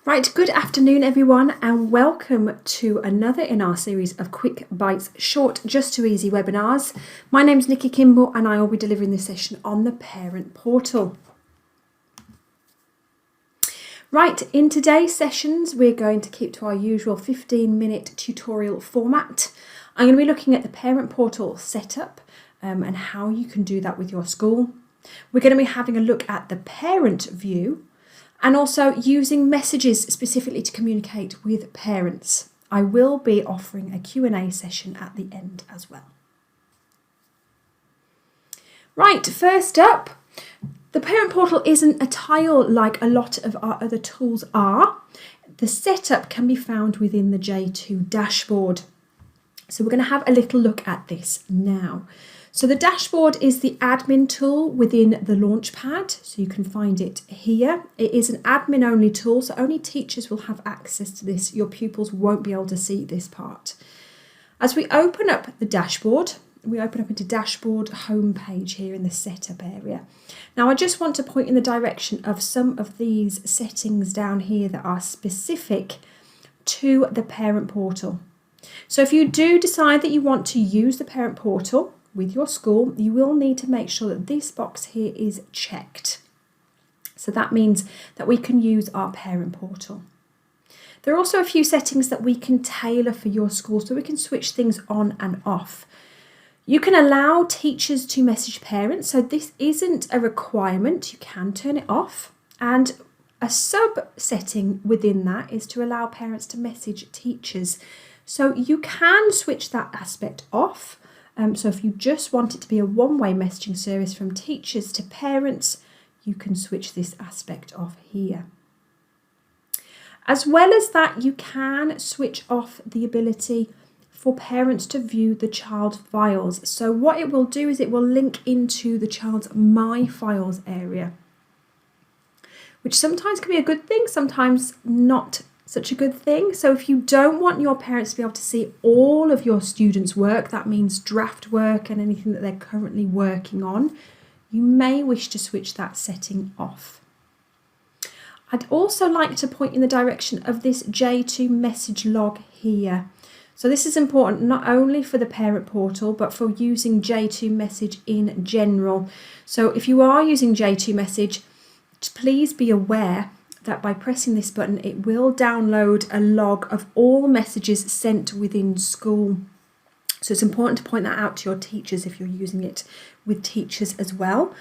Right, good afternoon everyone and welcome to another in our series of Quick Bites short Just Too Easy webinars. My name's Nikki Kimball and I will be delivering this session on the parent portal. Right, in today's sessions we're going to keep to our usual 15-minute tutorial format. I'm going to be looking at the parent portal setup and how you can do that with your school. We're going to be having a look at the parent view and also using messages specifically to communicate with parents. I will be offering a Q&A session at the end as well. Right, first up, the parent portal isn't a tile like a lot of our other tools are. The setup can be found within the J2 dashboard. So we're going to have a little look at this now. So the dashboard is the admin tool within the Launchpad, so you can find it here. It is an admin only tool, so only teachers will have access to this. Your pupils won't be able to see this part. As we open up the dashboard, we open up into dashboard homepage here in the setup area. Now I just want to point in the direction of some of these settings down here that are specific to the parent portal. So if you do decide that you want to use the parent portal with your school, you will need to make sure that this box here is checked. So that means that we can use our parent portal. There are also a few settings that we can tailor for your school so we can switch things on and off. You can allow teachers to message parents, so this isn't a requirement, you can turn it off. And a sub setting within that is to allow parents to message teachers. So you can switch that aspect off. So if you just want it to be a one-way messaging service from teachers to parents, you can switch this aspect off here. As well as that, you can switch off the ability for parents to view the child's files. So what it will do is it will link into the child's My Files area, which sometimes can be a good thing, sometimes not such a good thing. So if you don't want your parents to be able to see all of your students' work, that means draft work and anything that they're currently working on, you may wish to switch that setting off. I'd also like to point in the direction of this J2 message log here. So this is important not only for the parent portal, but for using J2 message in general. So if you are using J2 message, please be aware that by pressing this button, it will download a log of all messages sent within school. So it's important to point that out to your teachers if you're using it with teachers as well.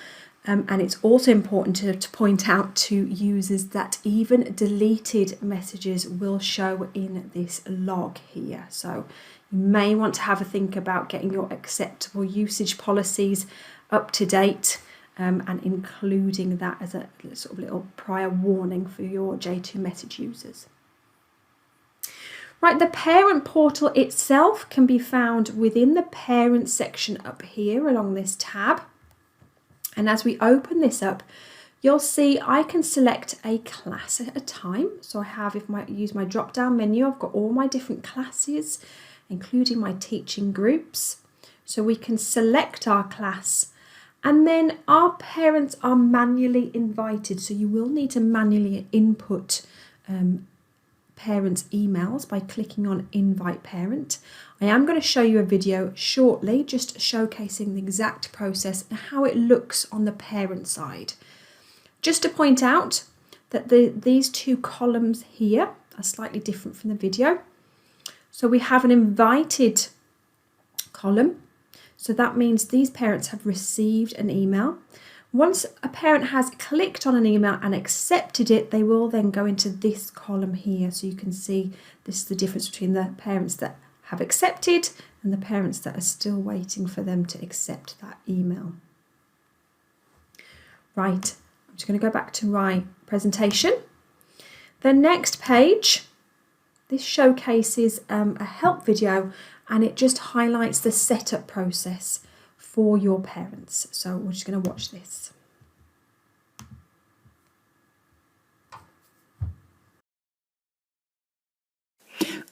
And it's also important to point out to users that even deleted messages will show in this log here. So you may want to have a think about getting your acceptable usage policies up to date. And including that as a sort of little prior warning for your J2 message users. Right, the parent portal itself can be found within the parent section up here along this tab. And as we open this up, you'll see I can select a class at a time. So I have, if I use my drop down menu, I've got all my different classes, including my teaching groups. So we can select our class. And then our parents are manually invited, so you will need to manually input parents' emails by clicking on Invite Parent. I am going to show you a video shortly, just showcasing the exact process and how it looks on the parent side. Just to point out that these two columns here are slightly different from the video. So we have an invited column. So that means these parents have received an email. Once a parent has clicked on an email and accepted it, they will then go into this column here. So you can see this is the difference between the parents that have accepted and the parents that are still waiting for them to accept that email. Right, I'm just going to go back to my presentation. The next page, this showcases a help video, and it just highlights the setup process for your parents. So we're just going to watch this.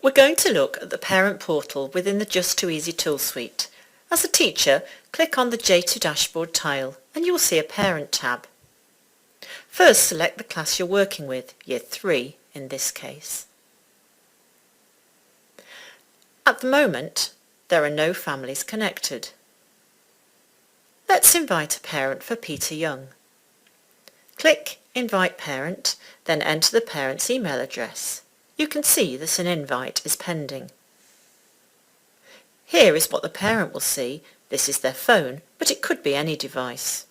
We're going to look at the parent portal within the Just2easy tool suite. As a teacher, click on the J2 dashboard tile and you will see a parent tab. First, select the class you're working with, Year 3, in this case. At the moment, there are no families connected. Let's invite a parent for Peter Young. Click Invite Parent, then enter the parent's email address. You can see that an invite is pending. Here is what the parent will see. This is their phone, but it could be any device.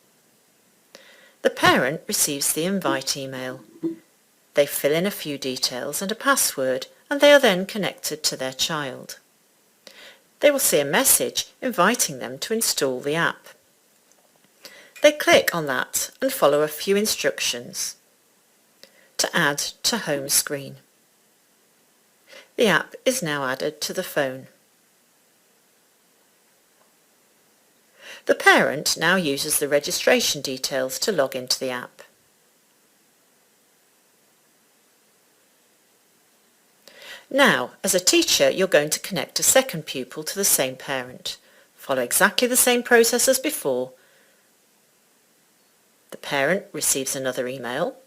The parent receives the invite email. They fill in a few details and a password, and they are then connected to their child. They will see a message inviting them to install the app. They click on that and follow a few instructions to add to home screen. The app is now added to the phone. The parent now uses the registration details to log into the app. Now, as a teacher, you're going to connect a second pupil to the same parent. Follow exactly the same process as before. The parent receives another email,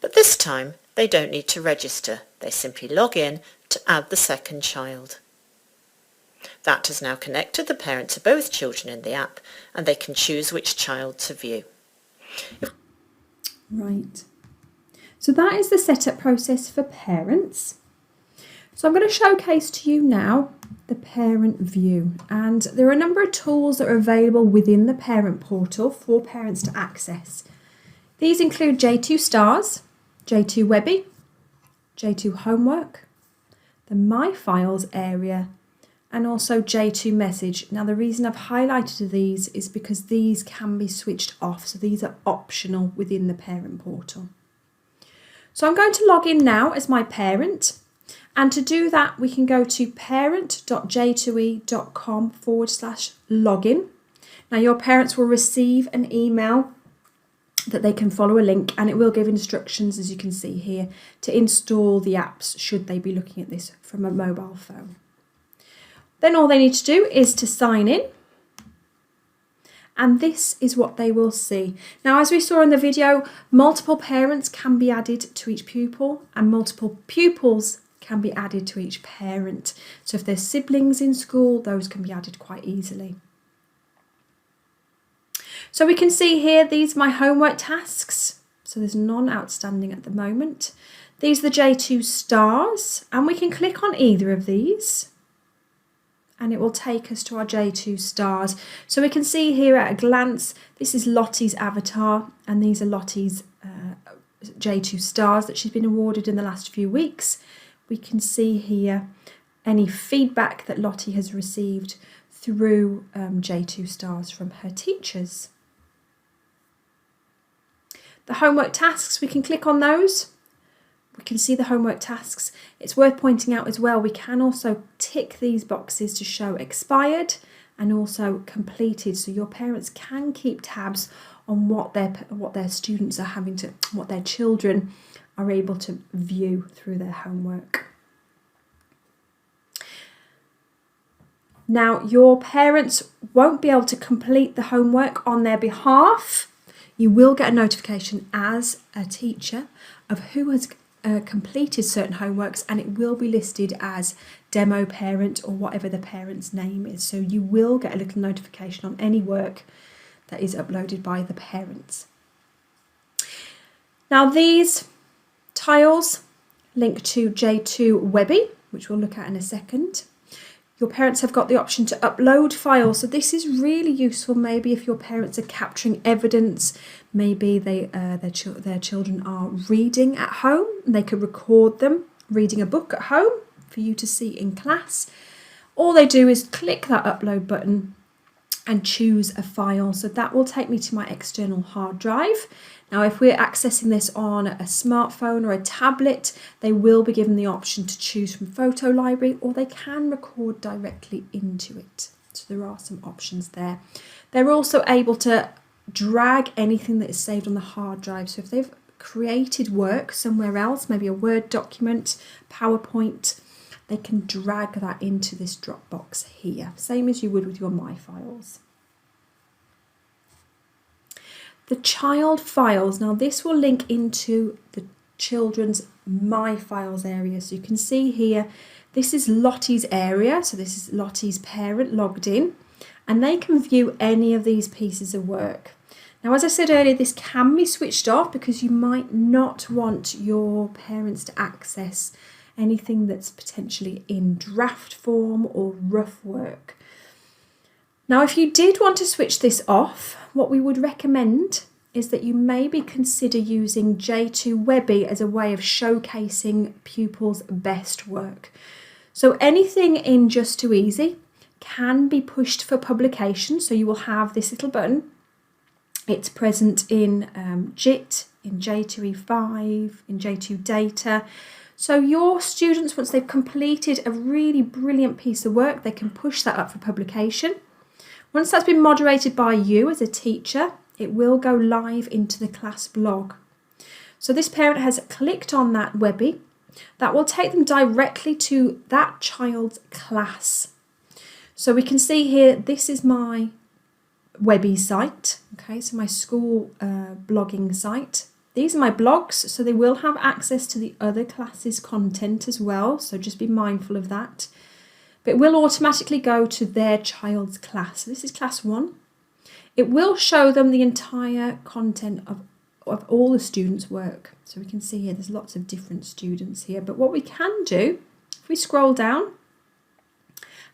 but this time they don't need to register. They simply log in to add the second child. That has now connected the parent to both children in the app, and they can choose which child to view. Right. So that is the setup process for parents. So I'm going to showcase to you now the parent view, and there are a number of tools that are available within the parent portal for parents to access. These include J2 Stars, J2 Webby, J2 Homework, the My Files area, and also J2 Message. Now the reason I've highlighted these is because these can be switched off, so these are optional within the parent portal. So I'm going to log in now as my parent. And to do that, we can go to parent.j2e.com/login. Now your parents will receive an email that they can follow a link, and it will give instructions, as you can see here, to install the apps should they be looking at this from a mobile phone. Then all they need to do is to sign in. And this is what they will see. Now, as we saw in the video, multiple parents can be added to each pupil, and multiple pupils can be added to each parent. So if there's siblings in school, those can be added quite easily. So we can see here, these are my homework tasks. So there's none outstanding at the moment. These are the J2 Stars, and we can click on either of these and it will take us to our J2 Stars. So we can see here at a glance, this is Lottie's avatar, and these are Lottie's J2 Stars that she's been awarded in the last few weeks. We can see here any feedback that Lottie has received through J2 Stars from her teachers. The homework tasks, we can click on those. We can see the homework tasks. It's worth pointing out as well, we can also tick these boxes to show expired and also completed, so your parents can keep tabs on what their students are having to, what their children are able to view through their homework. Now, your parents won't be able to complete the homework on their behalf. You will get a notification as a teacher of who has completed certain homeworks, and it will be listed as demo parent or whatever the parent's name is. So you will get a little notification on any work that is uploaded by the parents. Now, these tiles link to J2 Webby, which we'll look at in a second. Your parents have got the option to upload files, so this is really useful maybe if your parents are capturing evidence, maybe their children are reading at home, and they could record them reading a book at home for you to see in class. All they do is click that upload button and choose a file, so that will take me to my external hard drive. Now, if we're accessing this on a smartphone or a tablet, they will be given the option to choose from photo library, or they can record directly into it. So there are some options there. They're also able to drag anything that is saved on the hard drive. So if they've created work somewhere else, maybe a Word document, PowerPoint, they can drag that into this Dropbox here, same as you would with your My Files. The child files, now this will link into the children's My Files area. So you can see here, this is Lottie's area. So this is Lottie's parent logged in, and they can view any of these pieces of work. Now, as I said earlier, this can be switched off because you might not want your parents to access anything that's potentially in draft form or rough work. Now, if you did want to switch this off, what we would recommend is that you maybe consider using J2Webby as a way of showcasing pupils' best work. So anything in Just2easy can be pushed for publication. So you will have this little button. It's present in JIT, in J2E5, in J2 Data. So your students, once they've completed a really brilliant piece of work, they can push that up for publication. Once that's been moderated by you as a teacher, it will go live into the class blog. So this parent has clicked on that Webby. That will take them directly to that child's class. So we can see here, this is my Webby site. Okay, so my school blogging site. These are my blogs, so they will have access to the other classes' content as well, so just be mindful of that. But it will automatically go to their child's class. So this is class 1. It will show them the entire content of all the students' work. So we can see here there's lots of different students here. But what we can do, if we scroll down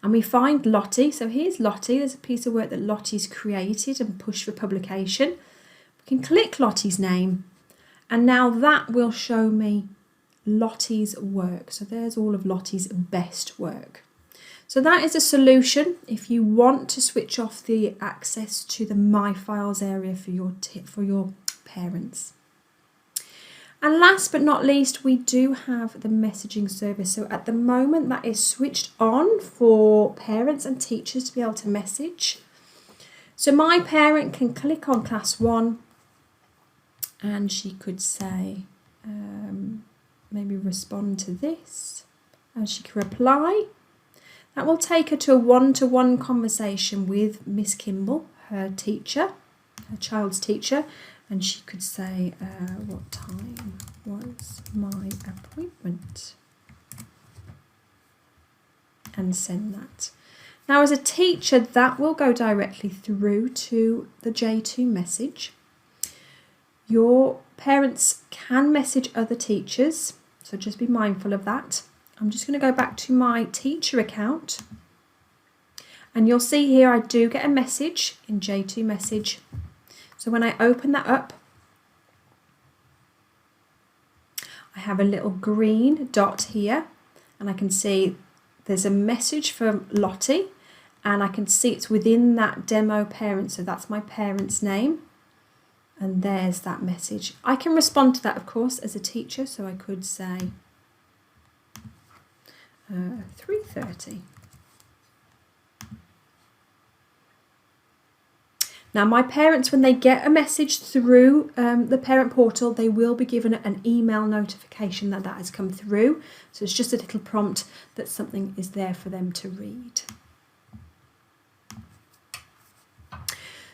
and we find Lottie, so here's Lottie, there's a piece of work that Lottie's created and pushed for publication. We can click Lottie's name, and now that will show me Lottie's work. So there's all of Lottie's best work. So that is a solution if you want to switch off the access to the My Files area for your parents. And last but not least, we do have the messaging service. So at the moment that is switched on for parents and teachers to be able to message. So my parent can click on class 1 and she could say, maybe respond to this, and she can reply. That will take her to a one-to-one conversation with Miss Kimball, her teacher, her child's teacher, and she could say, what time was my appointment? And send that. Now, as a teacher, that will go directly through to the J2 message. Your parents can message other teachers, so just be mindful of that. I'm just going to go back to my teacher account, and you'll see here I do get a message in J2 message. So when I open that up, I have a little green dot here, and I can see there's a message from Lottie, and I can see it's within that demo parent, so that's my parent's name. And there's that message. I can respond to that, of course, as a teacher. So I could say 3:30. Now, my parents, when they get a message through the parent portal, they will be given an email notification that has come through. So it's just a little prompt that something is there for them to read.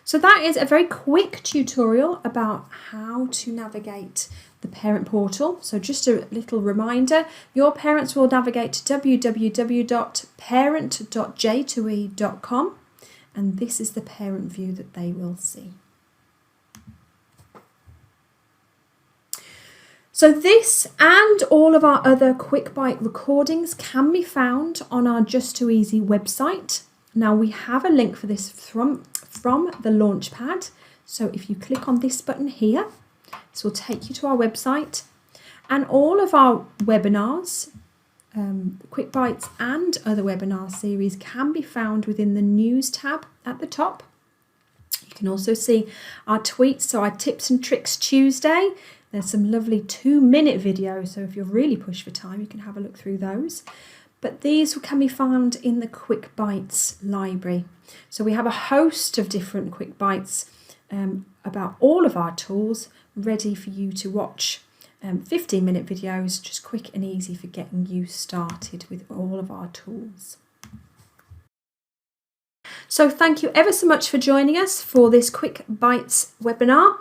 So that is a very quick tutorial about how to navigate the parent portal. So just a little reminder, your parents will navigate to www.parent.j2e.com, and this is the parent view that they will see. So this and all of our other Quick Bite recordings can be found on our Just2easy website. Now we have a link for this from the Launchpad. So if you click on this button here, this will take you to our website, and all of our webinars, Quick Bites and other webinar series can be found within the News tab at the top. You can also see our tweets, so our Tips and Tricks Tuesday. There's some lovely 2-minute videos, so if you're really pushed for time, you can have a look through those. But these can be found in the Quick Bites library. So we have a host of different Quick Bites about all of our tools ready for you to watch. 15-minute videos, just quick and easy for getting you started with all of our tools. So thank you ever so much for joining us for this Quick Bites webinar.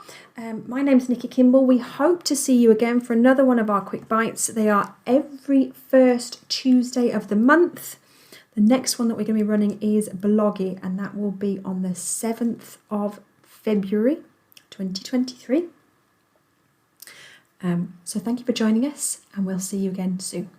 My name's Nikki Kimball. We hope to see you again for another one of our Quick Bites. They are every first Tuesday of the month. The next one that we're going to be running is blogging, and that will be on the 7th of February 2023. So thank you for joining us, and we'll see you again soon.